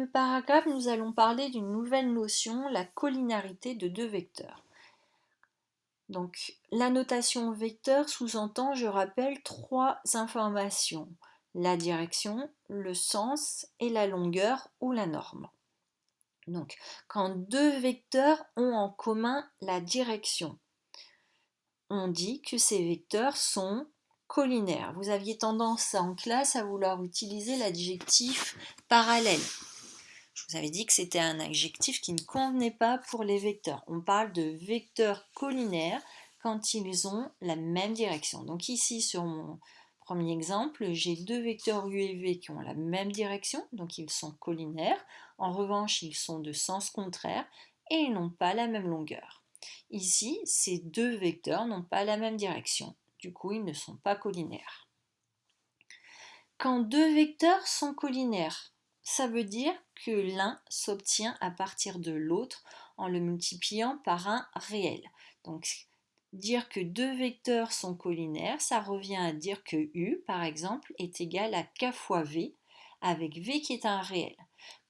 ce paragraphe, nous allons parler d'une nouvelle notion, la collinéarité de deux vecteurs. Donc, la notation vecteur sous-entend, je rappelle, trois informations: la direction, le sens et la longueur ou la norme. Donc, quand deux vecteurs ont en commun la direction, on dit que ces vecteurs sont collinaires. Vous aviez tendance en classe à vouloir utiliser l'adjectif parallèle. Je vous avais dit que c'était un adjectif qui ne convenait pas pour les vecteurs. On parle de vecteurs collinaires quand ils ont la même direction. Donc ici, sur mon premier exemple, j'ai deux vecteurs u et v qui ont la même direction, donc ils sont collinaires. En revanche, ils sont de sens contraire et ils n'ont pas la même longueur. Ici, ces deux vecteurs n'ont pas la même direction. Du coup, ils ne sont pas collinaires. Quand deux vecteurs sont collinaires, ça veut dire que l'un s'obtient à partir de l'autre en le multipliant par un réel. Donc, dire que deux vecteurs sont collinaires, ça revient à dire que U, par exemple, est égal à K fois V, avec V qui est un réel.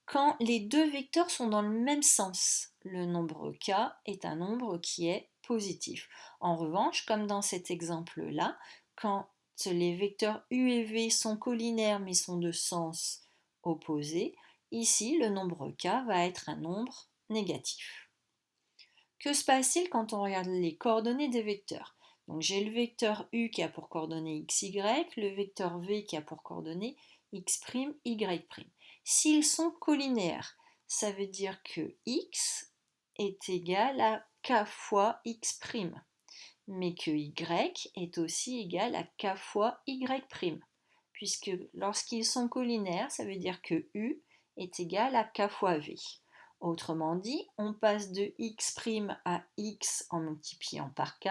Quand les deux vecteurs sont dans le même sens, le nombre K est un nombre qui est positif. En revanche, comme dans cet exemple-là, quand les vecteurs U et V sont collinaires mais sont de sens opposé, ici le nombre K va être un nombre négatif. Que se passe-t-'il quand on regarde les coordonnées des vecteurs? Donc j'ai le vecteur U qui a pour coordonnées xy, le vecteur V qui a pour coordonnées x', y'. S'ils sont collinaires, ça veut dire que x est égal à k fois x', mais que y est aussi égal à k fois y', puisque lorsqu'ils sont collinaires, ça veut dire que U est égal à k fois V. Autrement dit, on passe de x' à x en multipliant par k,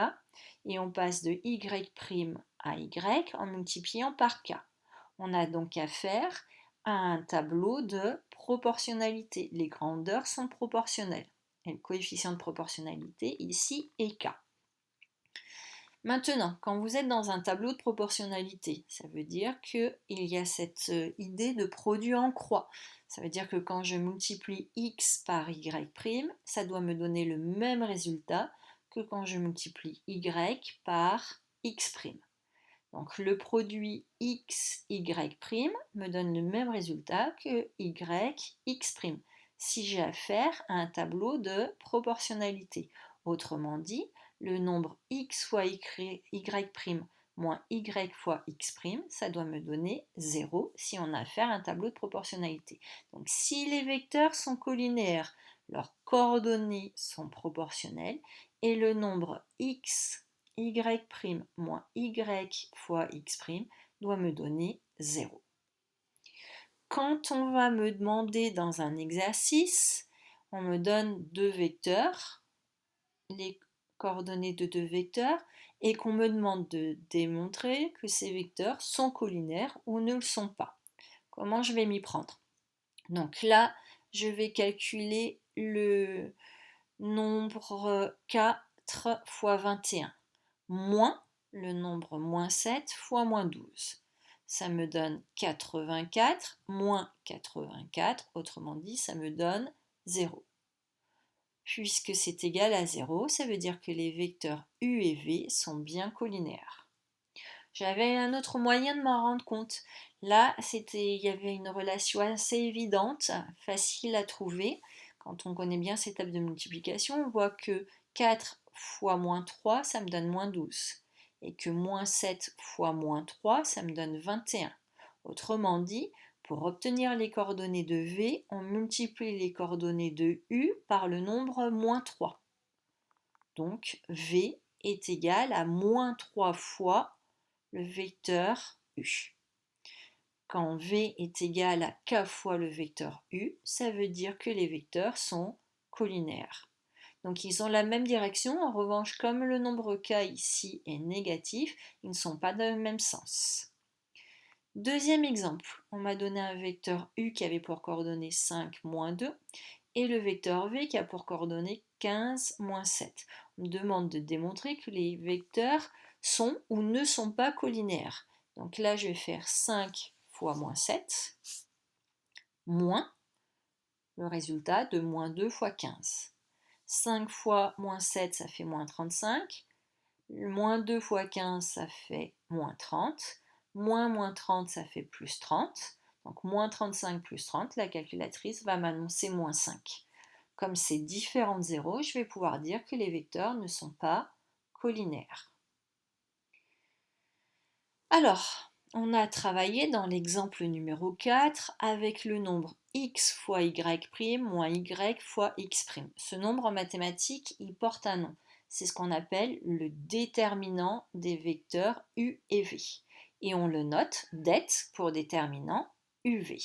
et on passe de y' à y en multipliant par k. On a donc affaire à un tableau de proportionnalité. Les grandeurs sont proportionnelles. Et le coefficient de proportionnalité ici est k. Maintenant, quand vous êtes dans un tableau de proportionnalité, ça veut dire qu'il y a cette idée de produit en croix. Ça veut dire que quand je multiplie x par y', ça doit me donner le même résultat que quand je multiplie y par x'. Donc le produit x, y' me donne le même résultat que y, x'. Si j'ai affaire à un tableau de proportionnalité. Autrement dit, le nombre x fois y' moins y fois x', ça doit me donner 0 si on a affaire à un tableau de proportionnalité. Donc si les vecteurs sont collinaires, leurs coordonnées sont proportionnelles et le nombre x, y' moins y fois x' doit me donner 0. Quand on va me demander dans un exercice, on me donne deux vecteurs, les coordonnées de deux vecteurs, et qu'on me demande de démontrer que ces vecteurs sont collinaires ou ne le sont pas. Comment je vais m'y prendre? Donc là, je vais calculer le nombre 4 fois 21 moins le nombre moins 7 fois moins 12. Ça me donne 84 moins 84, autrement dit, ça me donne 0. Puisque c'est égal à 0, ça veut dire que les vecteurs U et V sont bien collinaires. J'avais un autre moyen de m'en rendre compte. Là, il y avait une relation assez évidente, facile à trouver. Quand on connaît bien ces tables de multiplication, on voit que 4 fois moins 3, ça me donne moins 12. Et que moins 7 fois moins 3, ça me donne 21. Autrement dit, pour obtenir les coordonnées de V, on multiplie les coordonnées de U par le nombre moins 3. Donc V est égal à moins 3 fois le vecteur U. Quand V est égal à K fois le vecteur U, ça veut dire que les vecteurs sont collinaires. Donc ils ont la même direction, en revanche comme le nombre K ici est négatif, ils ne sont pas dans le même sens. Deuxième exemple, on m'a donné un vecteur U qui avait pour coordonnées 5, moins 2, et le vecteur V qui a pour coordonnées 15, moins 7. On me demande de démontrer que les vecteurs sont ou ne sont pas collinaires. Donc là, je vais faire 5 fois moins 7, moins le résultat de moins 2 fois 15. 5 fois moins 7, ça fait moins 35. Moins 2 fois 15, ça fait moins 30. Moins 30, ça fait plus 30. Donc moins 35 plus 30, la calculatrice va m'annoncer moins 5. Comme c'est différents de 0, je vais pouvoir dire que les vecteurs ne sont pas collinaires. Alors, on a travaillé dans l'exemple numéro 4 avec le nombre x fois y' moins y fois x'. Ce nombre en mathématiques, il porte un nom. C'est ce qu'on appelle le déterminant des vecteurs u et v. Et on le note det pour déterminant uv.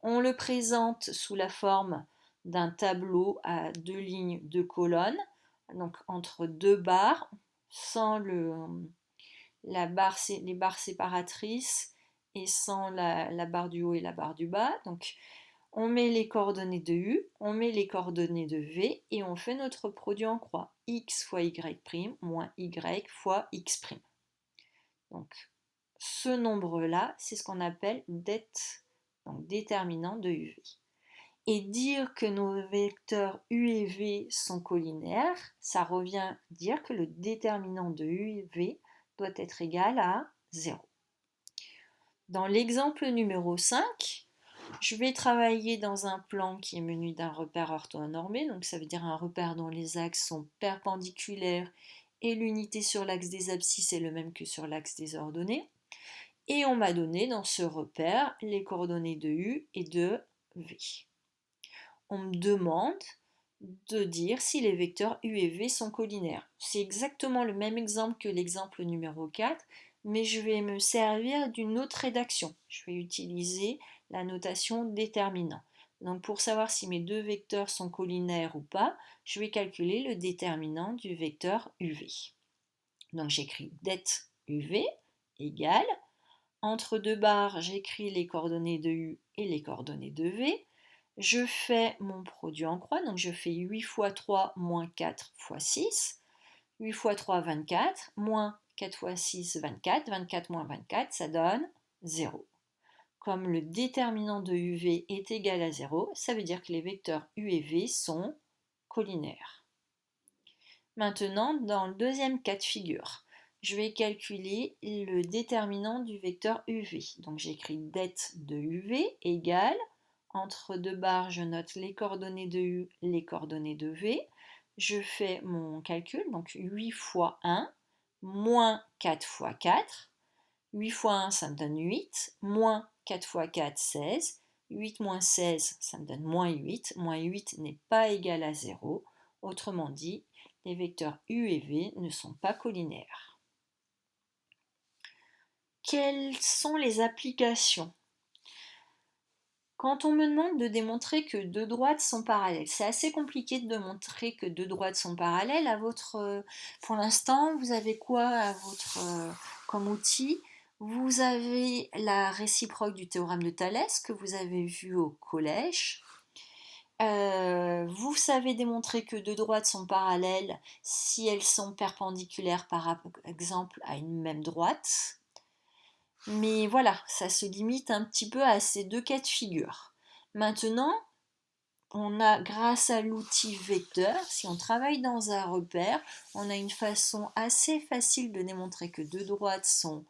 On le présente sous la forme d'un tableau à 2 lignes, 2 colonnes, donc entre 2 barres, sans les barres séparatrices et sans la barre du haut et la barre du bas. Donc on met les coordonnées de U, on met les coordonnées de V et on fait notre produit en croix. X fois Y' moins Y fois X'. Donc ce nombre-là, c'est ce qu'on appelle det, donc déterminant de UV. Et dire que nos vecteurs U et V sont collinaires, ça revient à dire que le déterminant de U et V doit être égal à 0. Dans l'exemple numéro 5, je vais travailler dans un plan qui est muni d'un repère orthonormé, donc ça veut dire un repère dont les axes sont perpendiculaires et l'unité sur l'axe des abscisses est le même que sur l'axe des ordonnées. Et on m'a donné dans ce repère les coordonnées de U et de V. On me demande de dire si les vecteurs U et V sont collinaires. C'est exactement le même exemple que l'exemple numéro 4, mais je vais me servir d'une autre rédaction. Je vais utiliser la notation déterminant. Donc pour savoir si mes deux vecteurs sont collinaires ou pas, je vais calculer le déterminant du vecteur UV. Donc j'écris det UV égale, entre deux barres, j'écris les coordonnées de U et les coordonnées de V. Je fais mon produit en croix, donc je fais 8 fois 3 moins 4 fois 6. 8 fois 3, 24, moins 4 fois 6, 24. 24 moins 24, ça donne 0. Comme le déterminant de UV est égal à 0, ça veut dire que les vecteurs U et V sont collinaires. Maintenant, dans le deuxième cas de figure, je vais calculer le déterminant du vecteur UV. Donc j'écris det de UV égale, entre deux barres, je note les coordonnées de U, les coordonnées de V. Je fais mon calcul, donc 8 fois 1, moins 4 fois 4. 8 fois 1, ça me donne 8, moins 4 fois 4, 16. 8 moins 16, ça me donne moins 8. Moins 8 n'est pas égal à 0. Autrement dit, les vecteurs U et V ne sont pas collinaires. Quelles sont les applications? Quand on me demande de démontrer que deux droites sont parallèles, c'est assez compliqué de démontrer que deux droites sont parallèles. Pour l'instant, vous avez quoi comme outil? Vous avez la réciproque du théorème de Thalès que vous avez vu au collège. Vous savez démontrer que deux droites sont parallèles si elles sont perpendiculaires par exemple à une même droite. Mais voilà, ça se limite un petit peu à ces deux cas de figure. Maintenant, on a, grâce à l'outil vecteur, si on travaille dans un repère, on a une façon assez facile de démontrer que deux droites sont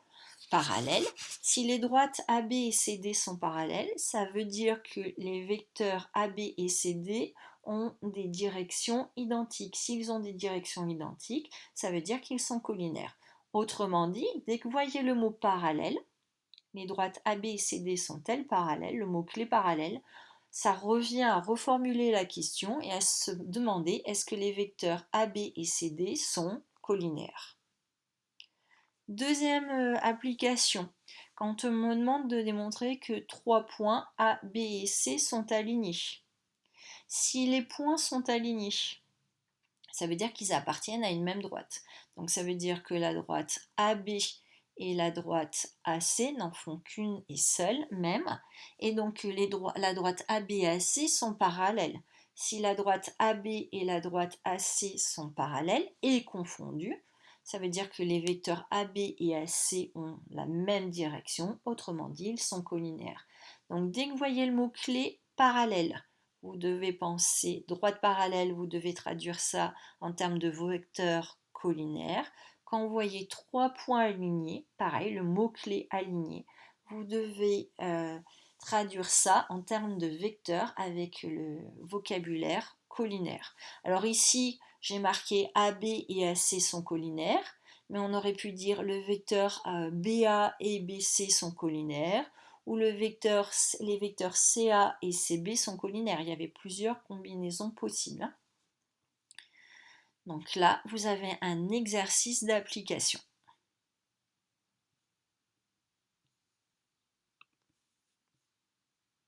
parallèles. Si les droites AB et CD sont parallèles, ça veut dire que les vecteurs AB et CD ont des directions identiques. S'ils ont des directions identiques, ça veut dire qu'ils sont collinaires. Autrement dit, dès que vous voyez le mot parallèle, les droites AB et CD sont-elles parallèles? Le mot-clé parallèle, ça revient à reformuler la question et à se demander est-ce que les vecteurs AB et CD sont collinaires? Deuxième application, quand on me demande de démontrer que trois points A, B et C sont alignés. Si les points sont alignés, ça veut dire qu'ils appartiennent à une même droite. Donc ça veut dire que la droite AB et la droite AC n'en font qu'une et seule même. Et donc la droite AB et AC sont parallèles. Si la droite AB et la droite AC sont parallèles et confondues, ça veut dire que les vecteurs AB et AC ont la même direction, autrement dit, ils sont collinaires. Donc dès que vous voyez le mot-clé parallèle, vous devez penser droite parallèle, vous devez traduire ça en termes de vecteurs collinaires. Quand vous voyez trois points alignés, pareil, le mot-clé aligné, vous devez traduire ça en termes de vecteurs avec le vocabulaire collinaire. Alors ici, j'ai marqué AB et AC sont collinaires, mais on aurait pu dire le vecteur BA et BC sont collinaires, ou les vecteurs CA et CB sont collinaires. Il y avait plusieurs combinaisons possibles. Donc là, vous avez un exercice d'application.